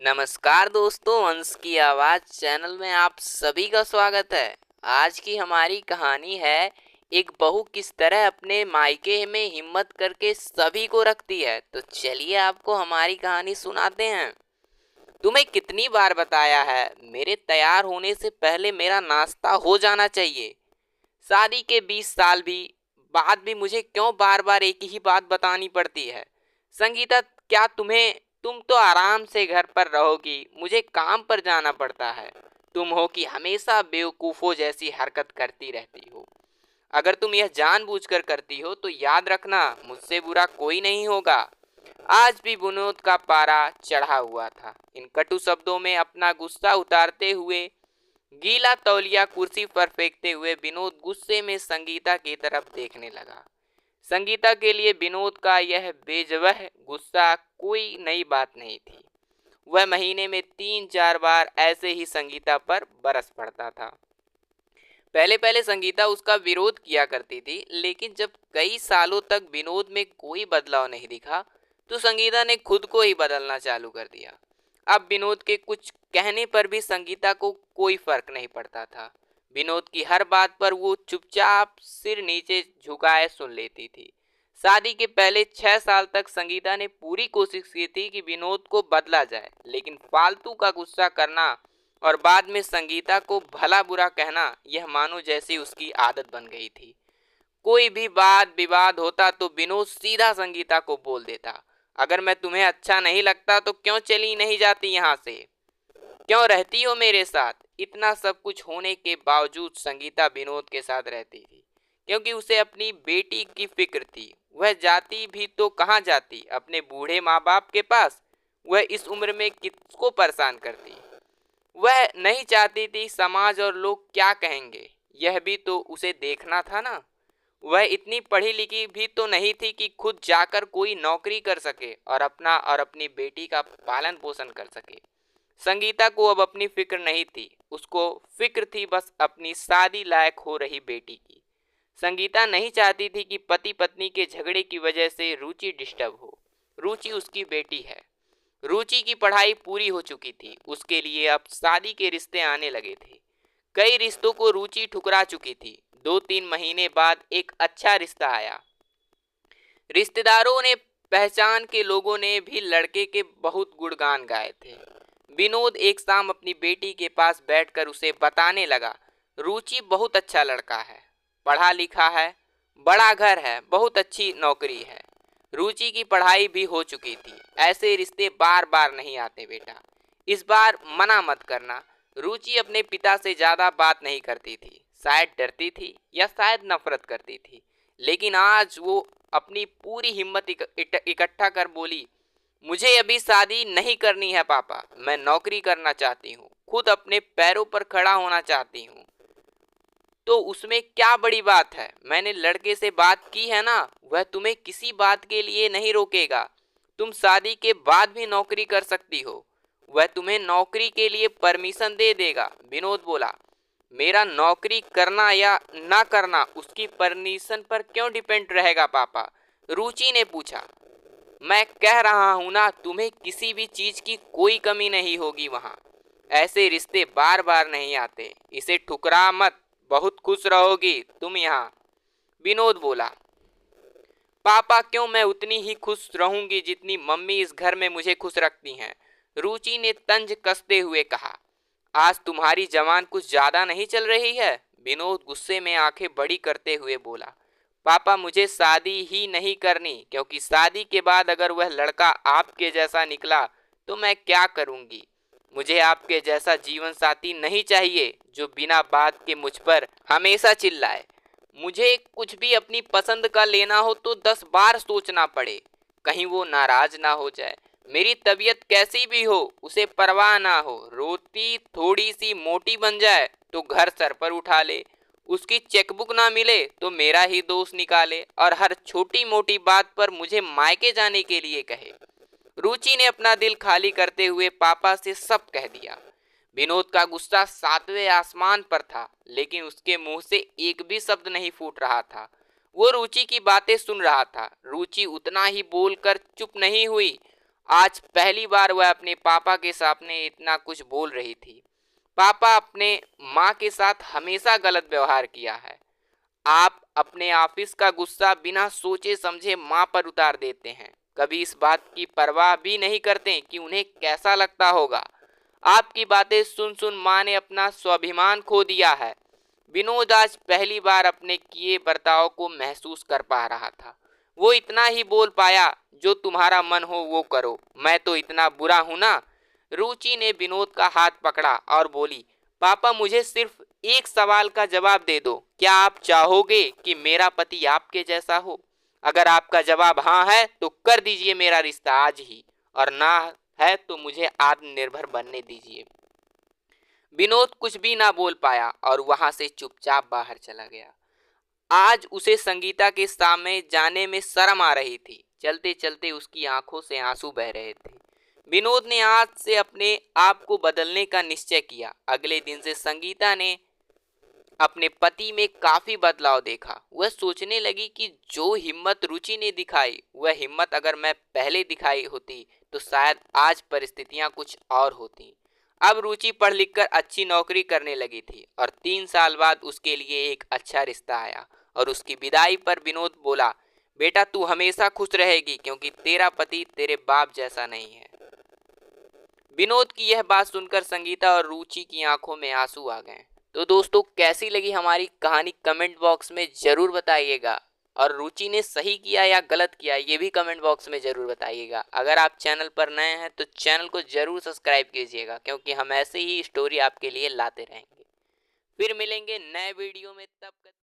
नमस्कार दोस्तों, अंश की आवाज़ चैनल में आप सभी का स्वागत है। आज की हमारी कहानी है एक बहू किस तरह अपने मायके में हिम्मत करके सभी को रखती है। तो चलिए आपको हमारी कहानी सुनाते हैं। तुम्हें कितनी बार बताया है, मेरे तैयार होने से पहले मेरा नाश्ता हो जाना चाहिए। शादी के 20 साल भी बाद भी मुझे क्यों बार बार एक ही बात बतानी पड़ती है। संगीता, क्या तुम तो आराम से घर पर रहोगी, मुझे काम पर जाना पड़ता है। तुम हो कि हमेशा बेवकूफ़ों जैसी हरकत करती रहती हो। अगर तुम यह जानबूझकर करती हो तो याद रखना, मुझसे बुरा कोई नहीं होगा। आज भी विनोद का पारा चढ़ा हुआ था। इन कटु शब्दों में अपना गुस्सा उतारते हुए, गीला तौलिया कुर्सी पर फेंकते हुए विनोद गुस्से में संगीता की तरफ देखने लगा। संगीता के लिए विनोद का यह बेजवह गुस्सा कोई नई बात नहीं थी। वह महीने में 3-4 बार ऐसे ही संगीता पर बरस पड़ता था। पहले पहले संगीता उसका विरोध किया करती थी, लेकिन जब कई सालों तक विनोद में कोई बदलाव नहीं दिखा तो संगीता ने खुद को ही बदलना चालू कर दिया। अब विनोद के कुछ कहने पर भी संगीता को कोई फर्क नहीं पड़ता था। विनोद की हर बात पर वो चुपचाप सिर नीचे झुकाए सुन लेती थी। शादी के पहले 6 साल तक संगीता ने पूरी कोशिश की थी कि विनोद को बदला जाए, लेकिन फालतू का गुस्सा करना और बाद में संगीता को भला बुरा कहना, यह मानो जैसी उसकी आदत बन गई थी। कोई भी बात विवाद होता तो विनोद सीधा संगीता को बोल देता, अगर मैं तुम्हें अच्छा नहीं लगता तो क्यों चली नहीं जाती यहाँ से, क्यों रहती हो मेरे साथ। इतना सब कुछ होने के बावजूद संगीता विनोद के साथ रहती थी, क्योंकि उसे अपनी बेटी की फिक्र थी। वह जाती भी तो कहाँ जाती, अपने बूढ़े माँ बाप के पास। वह इस उम्र में किसको परेशान करती। वह नहीं चाहती थी समाज और लोग क्या कहेंगे, यह भी तो उसे देखना था ना। वह इतनी पढ़ी लिखी भी तो नहीं थी कि खुद जाकर कोई नौकरी कर सके और अपना और अपनी बेटी का पालन पोषण कर सके। संगीता को अब अपनी फिक्र नहीं थी, उसको फिक्र थी बस अपनी शादी लायक हो रही बेटी की। संगीता नहीं चाहती थी कि पति पत्नी के झगड़े की वजह से रुचि डिस्टर्ब हो। रुचि उसकी बेटी है। रुचि की पढ़ाई पूरी हो चुकी थी, उसके लिए अब शादी के रिश्ते आने लगे थे। कई रिश्तों को रुचि ठुकरा चुकी थी। 2-3 महीने बाद एक अच्छा रिश्ता आया। रिश्तेदारों ने, पहचान के लोगों ने भी लड़के के बहुत गुणगान गाए थे। विनोद एक शाम अपनी बेटी के पास बैठकर उसे बताने लगा, रुचि बहुत अच्छा लड़का है, पढ़ा लिखा है, बड़ा घर है, बहुत अच्छी नौकरी है। रुचि की पढ़ाई भी हो चुकी थी। ऐसे रिश्ते बार बार नहीं आते बेटा, इस बार मना मत करना। रुचि अपने पिता से ज्यादा बात नहीं करती थी, शायद डरती थी या शायद नफरत करती थी, लेकिन आज वो अपनी पूरी हिम्मत इकट्ठा कर बोली, मुझे अभी शादी नहीं करनी है पापा, मैं नौकरी करना चाहती हूँ, खुद अपने पैरों पर खड़ा होना चाहती हूँ। तो उसमें क्या बड़ी बात है, मैंने लड़के से बात की है ना, वह तुम्हें किसी बात के लिए नहीं रोकेगा। तुम शादी के बाद भी नौकरी कर सकती हो, वह तुम्हें नौकरी के लिए परमिशन दे देगा। विनोद बोला, मेरा नौकरी करना या ना करना उसकी परमिशन पर क्यों डिपेंड रहेगा पापा। रुचि ने पूछा, मैं कह रहा हूं ना, तुम्हें किसी भी चीज की कोई कमी नहीं होगी वहां। ऐसे रिश्ते बार बार नहीं आते, इसे ठुकरा मत, बहुत खुश रहोगी तुम यहाँ। विनोद बोला, पापा क्यों, मैं उतनी ही खुश रहूंगी जितनी मम्मी इस घर में मुझे खुश रखती हैं। रुचि ने तंज कसते हुए कहा, आज तुम्हारी जवान कुछ ज्यादा नहीं चल रही है। विनोद गुस्से में आंखें बड़ी करते हुए बोला, पापा मुझे शादी ही नहीं करनी, क्योंकि शादी के बाद अगर वह लड़का आपके जैसा निकला तो मैं क्या करूंगी। मुझे आपके जैसा जीवन साथी नहीं चाहिए जो बिना बात के मुझ पर हमेशा चिल्लाए। मुझे कुछ भी अपनी पसंद का लेना हो तो 10 बार सोचना पड़े, कहीं वो नाराज ना हो जाए। मेरी तबीयत कैसी भी हो उसे परवाह ना हो, रोटी थोड़ी सी मोटी बन जाए तो घर सर पर उठा ले, उसकी चेकबुक ना मिले तो मेरा ही दोष निकाले और हर छोटी मोटी बात पर मुझे मायके जाने के लिए कहे। रुचि ने अपना दिल खाली करते हुए पापा से सब कह दिया। विनोद का गुस्सा 7वें आसमान पर था, लेकिन उसके मुंह से एक भी शब्द नहीं फूट रहा था। वो रुचि की बातें सुन रहा था। रुचि उतना ही बोलकर चुप नहीं हुई आज पहली बार वह अपने पापा के सामने इतना कुछ बोल रही थी। पापा अपने माँ के साथ हमेशा गलत व्यवहार किया है। आप अपने ऑफिस का गुस्सा बिना सोचे समझे माँ पर उतार देते हैं, कभी इस बात की परवाह भी नहीं करते कि उन्हें कैसा लगता होगा। आपकी बातें सुन सुन माँ ने अपना स्वाभिमान खो दिया है। विनोद आज पहली बार अपने किए बर्ताव को महसूस कर पा रहा था। वो इतना ही बोल पाया, जो तुम्हारा मन हो वो करो, मैं तो इतना बुरा हूं ना। रुचि ने विनोद का हाथ पकड़ा और बोली, पापा मुझे सिर्फ एक सवाल का जवाब दे दो, क्या आप चाहोगे कि मेरा पति आपके जैसा हो? अगर आपका जवाब हाँ है तो कर दीजिए मेरा रिश्ता आज ही, और ना है तो मुझे आत्मनिर्भर बनने दीजिए। विनोद कुछ भी ना बोल पाया और वहां से चुपचाप बाहर चला गया। आज उसे संगीता के सामने जाने में शर्म आ रही थी। चलते चलते उसकी आंखों से आंसू बह रहे थे। विनोद ने आज से अपने आप को बदलने का निश्चय किया। अगले दिन से संगीता ने अपने पति में काफी बदलाव देखा। वह सोचने लगी कि जो हिम्मत रुचि ने दिखाई, वह हिम्मत अगर मैं पहले दिखाई होती तो शायद आज परिस्थितियां कुछ और होती। अब रुचि पढ़ लिख कर अच्छी नौकरी करने लगी थी और 3 साल बाद उसके लिए एक अच्छा रिश्ता आया। और उसकी विदाई पर विनोद बोला, बेटा तू हमेशा खुश रहेगी क्योंकि तेरा पति तेरे बाप जैसा नहीं है। विनोद की यह बात सुनकर संगीता और रुचि की आंखों में आंसू आ गए। तो दोस्तों कैसी लगी हमारी कहानी कमेंट बॉक्स में जरूर बताइएगा। और रुचि ने सही किया या गलत किया ये भी कमेंट बॉक्स में जरूर बताइएगा। अगर आप चैनल पर नए हैं तो चैनल को जरूर सब्सक्राइब कीजिएगा, क्योंकि हम ऐसे ही स्टोरी आपके लिए लाते रहेंगे। फिर मिलेंगे नए वीडियो में, तब तक